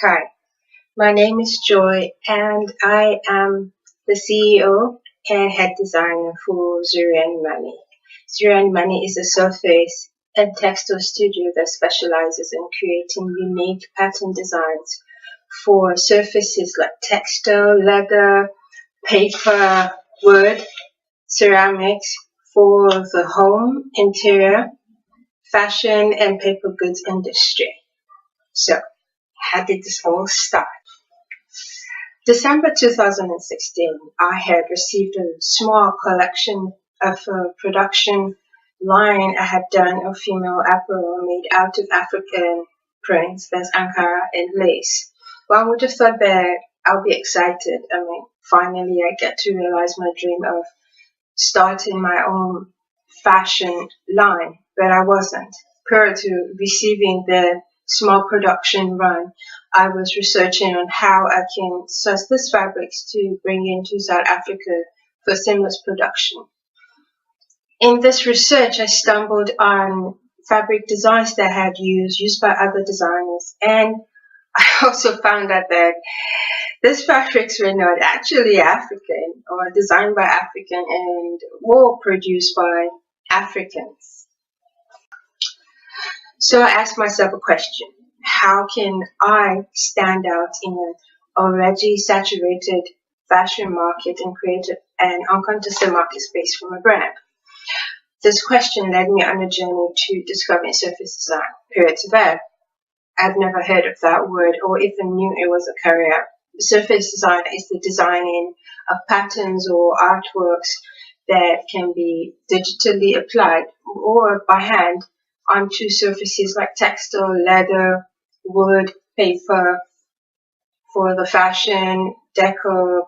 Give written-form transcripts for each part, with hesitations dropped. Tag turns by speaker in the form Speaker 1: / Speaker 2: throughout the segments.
Speaker 1: Hi, my name is Joy and I am the CEO and head designer for Zurian Money. Zurian Money is a surface and textile studio that specializes in creating unique pattern designs for surfaces like textile, leather, paper, wood, ceramics for the home, interior, fashion, and paper goods industry. So, how did this all start? December 2016, I had received a small collection of a production line I had done of female apparel made out of African prints, that's Ankara and lace. One would have thought that I'll be excited. Finally I get to realize my dream of starting my own fashion line, but I wasn't. Prior to receiving the small production run, I was researching on how I can source these fabrics to bring into South Africa for seamless production. In this research, I stumbled on fabric designs that I had used by other designers, and I also found out that these fabrics were not actually African or designed by African and were produced by Africans. So I asked myself a question. How can I stand out in an already saturated fashion market and create an uncontested market space for my brand? This question led me on a journey to discovering surface design. Period to that, I've never heard of that word or even knew it was a career. Surface design is the designing of patterns or artworks that can be digitally applied or by hand onto surfaces like textile, leather, wood, paper for the fashion, decor,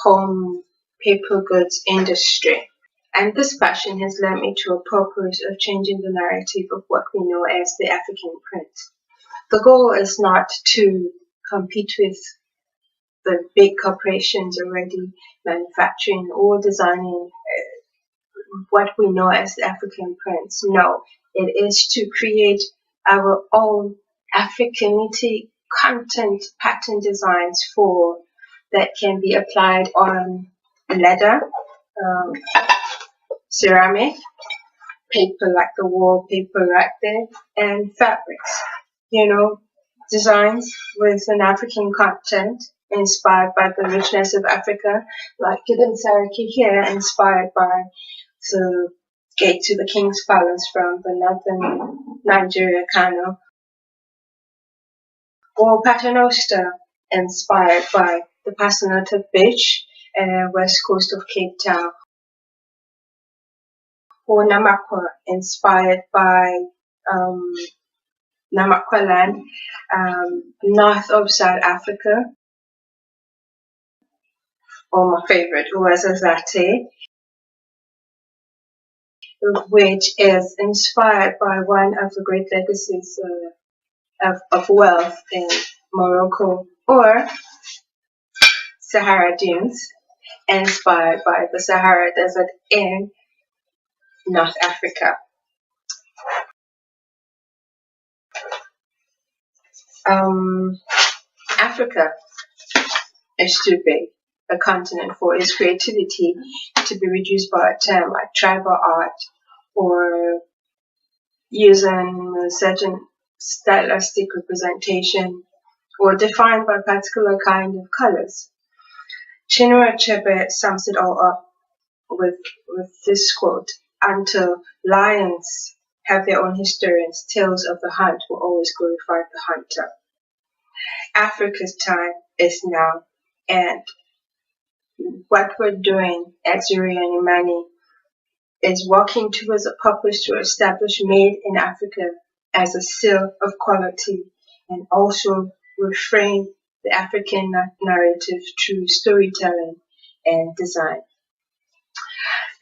Speaker 1: home, paper goods industry. And this passion has led me to a purpose of changing the narrative of what we know as the African print. The goal is not to compete with the big corporations already manufacturing or designing what we know as the African prints. No, it is to create our own Africanity content pattern designs for that can be applied on leather, ceramic, paper like the wallpaper right there, and fabrics. Designs with an African content inspired by the richness of Africa, like Gideon Saraki here, inspired by the gate to the King's Palace from the northern Nigeria, Kano, or Paternoster, inspired by the Pasanota Beach, west coast of Cape Town, or Namakwa, inspired by Namakwa land, north of South Africa, or my favorite, Uwazazate, which is inspired by one of the great legacies of wealth in Morocco, or Sahara Dunes, inspired by the Sahara Desert in North Africa. Africa is too big a continent for its creativity to be reduced by a term like tribal art or using a certain stylistic representation or defined by a particular kind of colors. Chinua Achebe sums it all up with this quote: "Until lions have their own historians, tales of the hunt will always glorify the hunter." Africa's time is now, and what we're doing at Zurian Money is working towards a purpose to establish Made in Africa as a seal of quality and also reframe the African narrative through storytelling and design.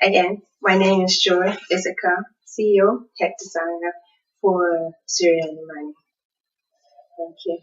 Speaker 1: Again, my name is Joy Isaka, CEO, head designer for Zurian Money. Thank you.